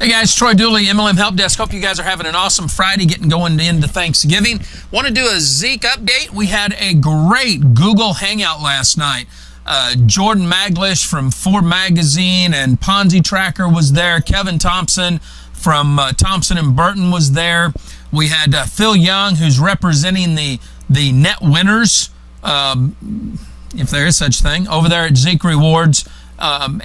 Hey guys, Troy Dooley, MLM Help Desk. Hope you guys are having an awesome Friday, getting going into Thanksgiving. Want to do a Zeek update. We had a great Google Hangout last night. Jordan Maglish from Ford Magazine and Ponzi Tracker was there. Kevin Thompson from Thompson and Burton was there. We had Phil Young, who's representing the net winners, if there is such thing, over there at Zeek Rewards.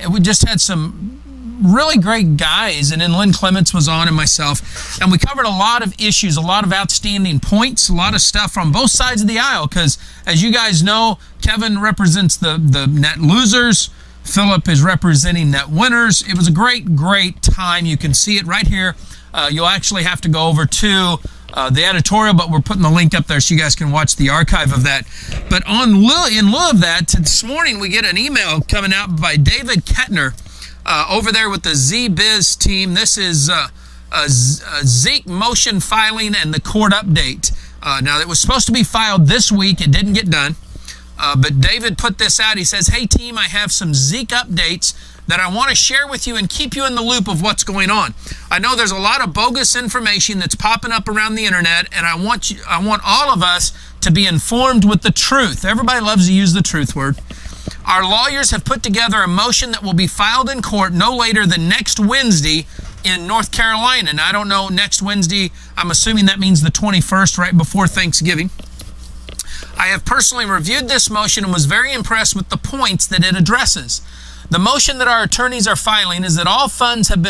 We just had some really great guys, and then Lynn Clements was on and myself, and we covered a lot of issues, a lot of outstanding points, a lot of stuff from both sides of the aisle, because as you guys know, Kevin represents the net losers, Philip is representing net winners. It was a great time. You can see it right here. You'll actually have to go over to the editorial, but we're putting the link up there so you guys can watch the archive of that. But in lieu of that, this morning we get an email coming out by David Kettner, over there with the Z-Biz team. This is Zeek motion filing and the court update. Now, it was supposed to be filed this week. It didn't get done. But David put this out. He says, hey, team, I have some Zeek updates that I want to share with you and keep you in the loop of what's going on. I know there's a lot of bogus information that's popping up around the internet, and I want all of us to be informed with the truth. Everybody loves to use the truth word. Our lawyers have put together a motion that will be filed in court no later than next Wednesday in North Carolina. And I don't know, next Wednesday, I'm assuming that means the 21st, right before Thanksgiving. I have personally reviewed this motion and was very impressed with the points that it addresses. The motion that our attorneys are filing is that all funds that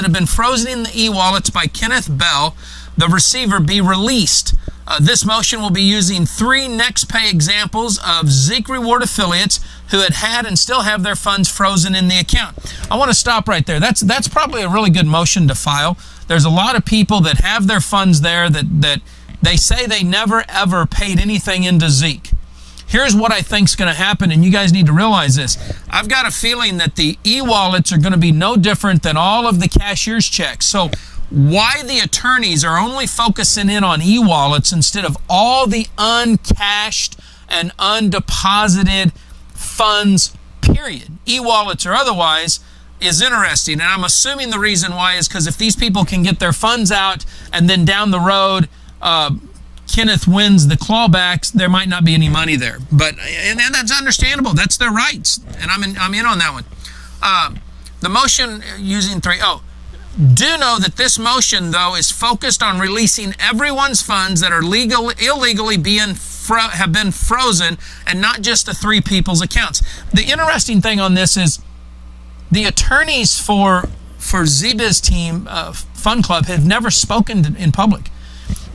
have been frozen in the e-wallets by Kenneth Bell, the receiver, be released. This motion will be using 3 NextPay examples of Zeek Reward affiliates who had and still have their funds frozen in the account. I want to stop right there. That's probably a really good motion to file. There's a lot of people that have their funds there that they say they never ever paid anything into Zeek. Here's what I think is going to happen, and you guys need to realize this. I've got a feeling that the e-wallets are going to be no different than all of the cashier's checks. So why the attorneys are only focusing in on e-wallets instead of all the uncashed and undeposited funds, period, e-wallets or otherwise, is interesting. And I'm assuming the reason why is because if these people can get their funds out and then down the road Kenneth wins the clawbacks, there might not be any money there. And that's understandable. That's their rights. And I'm in on that one. The motion using 3. Do know that this motion, though, is focused on releasing everyone's funds that are illegally have been frozen, and not just the 3 people's accounts. The interesting thing on this is the attorneys for Z-Biz team Fun Club have never spoken in public.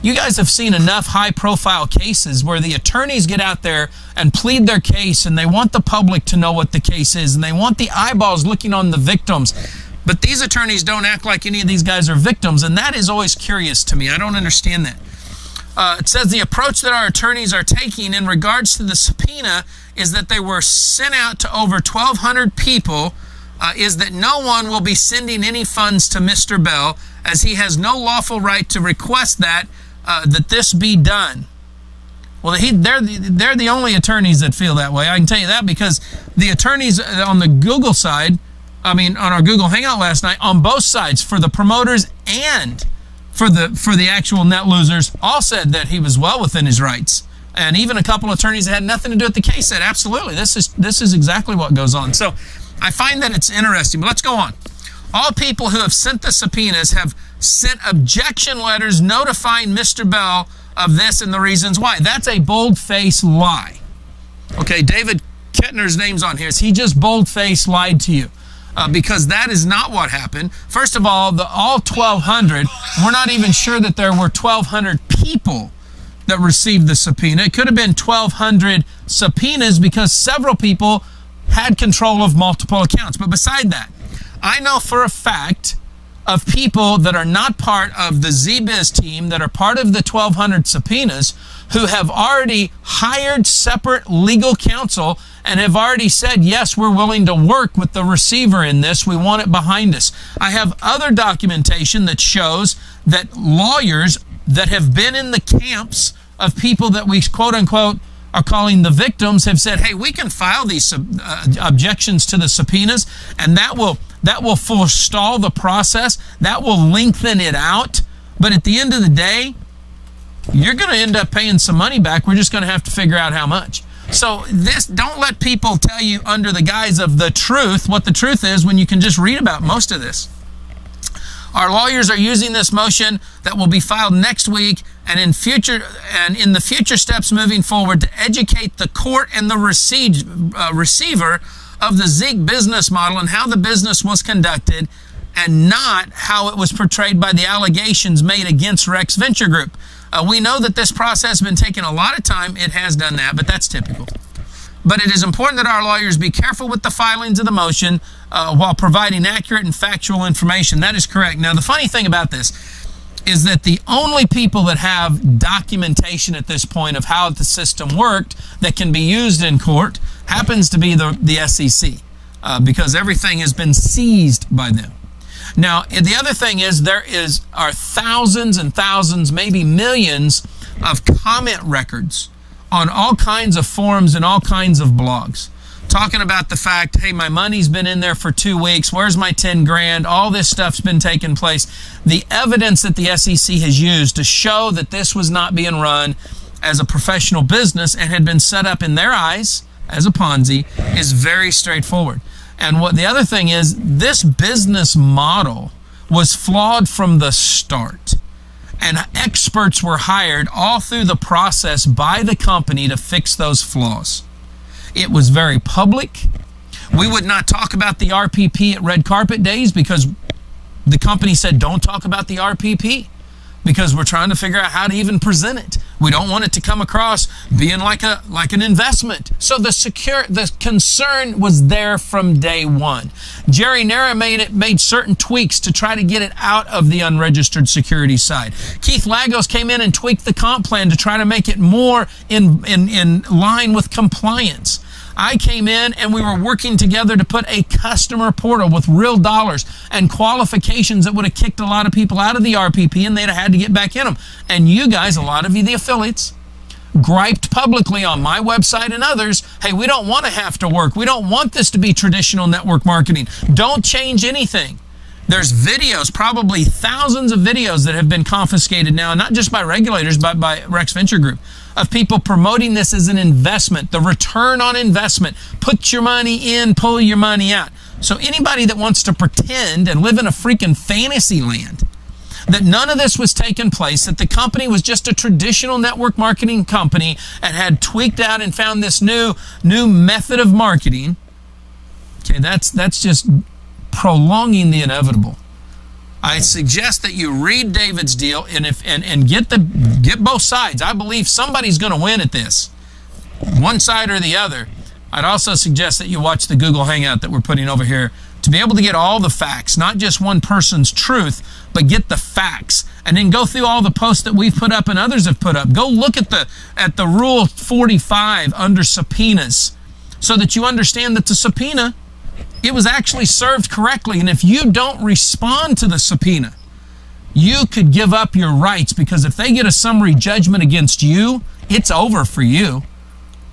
You guys have seen enough high-profile cases where the attorneys get out there and plead their case, and they want the public to know what the case is, and they want the eyeballs looking on the victims. But these attorneys don't act like any of these guys are victims, and that is always curious to me. I don't understand that. It says the approach that our attorneys are taking in regards to the subpoena is that they were sent out to over 1,200 people, is that no one will be sending any funds to Mr. Bell, as he has no lawful right to request that this be done. Well, they're the only attorneys that feel that way. I can tell you that because the attorneys on the Google side, on our Google Hangout last night, on both sides, for the promoters and for the actual net losers, all said that he was well within his rights. And even a couple of attorneys that had nothing to do with the case said, absolutely, this is exactly what goes on. So I find that it's interesting, but let's go on. All people who have sent the subpoenas have sent objection letters notifying Mr. Bell of this and the reasons why. That's a bold-faced lie. Okay, David Kettner's name's on here. He just bold-faced lied to you. Because that is not what happened. First of all, all 1,200, we're not even sure that there were 1,200 people that received the subpoena. It could have been 1,200 subpoenas because several people had control of multiple accounts. But beside that, I know for a fact of people that are not part of the Z-Biz team, that are part of the 1,200 subpoenas, who have already hired separate legal counsel and have already said, yes, we're willing to work with the receiver in this. We want it behind us. I have other documentation that shows that lawyers that have been in the camps of people that we quote-unquote are calling the victims have said, hey, we can file these objections to the subpoenas, and that will That will forestall the process. That will lengthen it out. But at the end of the day, you're going to end up paying some money back. We're just going to have to figure out how much. So don't let people tell you under the guise of the truth what the truth is when you can just read about most of this. Our lawyers are using this motion that will be filed next week and in the future steps moving forward to educate the court and the receiver of the Zeek business model and how the business was conducted, and not how it was portrayed by the allegations made against Rex Venture Group. We know that this process has been taking a lot of time. It has done that, but that's typical. But it is important that our lawyers be careful with the filings of the motion while providing accurate and factual information. That is correct. Now, the funny thing about this is that the only people that have documentation at this point of how the system worked that can be used in court happens to be the SEC because everything has been seized by them. Now, the other thing is there are thousands and thousands, maybe millions of comment records on all kinds of forums and all kinds of blogs talking about the fact, hey, my money's been in there for 2 weeks. Where's my 10 grand? All this stuff's been taking place. The evidence that the SEC has used to show that this was not being run as a professional business and had been set up in their eyes as a Ponzi is very straightforward. And what the other thing is, this business model was flawed from the start. And experts were hired all through the process by the company to fix those flaws. It was very public. We would not talk about the RPP at Red Carpet Days because the company said don't talk about the RPP because we're trying to figure out how to even present it. We don't want it to come across being like an investment. So the concern was there from day one. Jerry Nara made certain tweaks to try to get it out of the unregistered security side. Keith Lagos came in and tweaked the comp plan to try to make it more in line with compliance. I came in and we were working together to put a customer portal with real dollars and qualifications that would have kicked a lot of people out of the RPP and they'd have had to get back in them. And you guys, a lot of you, the affiliates, griped publicly on my website and others, hey, we don't want to have to work. We don't want this to be traditional network marketing. Don't change anything. There's videos, probably thousands of videos that have been confiscated now, not just by regulators, but by Rex Venture Group, of people promoting this as an investment, the return on investment. Put your money in, pull your money out. So anybody that wants to pretend and live in a freaking fantasy land that none of this was taking place, that the company was just a traditional network marketing company and had tweaked out and found this new method of marketing, okay, that's just prolonging the inevitable. I suggest that you read David's deal and get both sides. I believe somebody's going to win at this, one side or the other. I'd also suggest that you watch the Google Hangout that we're putting over here to be able to get all the facts, not just one person's truth, but get the facts, and then go through all the posts that we've put up and others have put up. Go look at the Rule 45 under subpoenas so that you understand that the subpoena, it was actually served correctly. And if you don't respond to the subpoena, you could give up your rights, because if they get a summary judgment against you, it's over for you.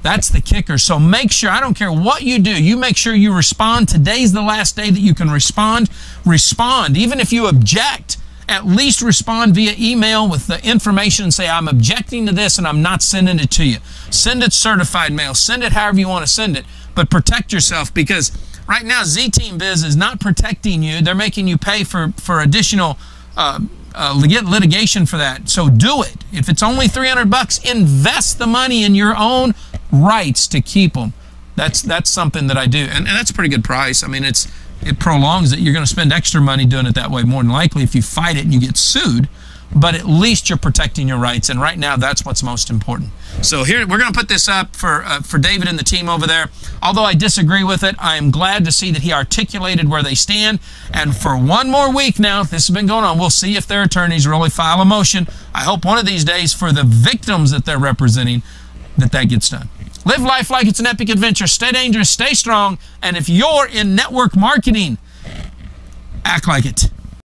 That's the kicker. So make sure, I don't care what you do, you make sure you respond. Today's the last day that you can respond. Respond. Even if you object, at least respond via email with the information and say, I'm objecting to this and I'm not sending it to you. Send it certified mail. Send it however you want to send it. But protect yourself, because right now, Z-Team Biz is not protecting you. They're making you pay for additional litigation for that. So do it. If it's only $300, invest the money in your own rights to keep them. That's something that I do, and that's a pretty good price. I mean, it prolongs it. You're going to spend extra money doing it that way, more than likely, if you fight it and you get sued. But at least you're protecting your rights, and right now that's what's most important. So here, we're going to put this up for David and the team over there. Although I disagree with it, I am glad to see that he articulated where they stand. And for one more week now, this has been going on. We'll see if their attorneys really file a motion. I hope one of these days, for the victims that they're representing, that gets done. Live life like it's an epic adventure. Stay dangerous, stay strong, and if you're in network marketing, act like it.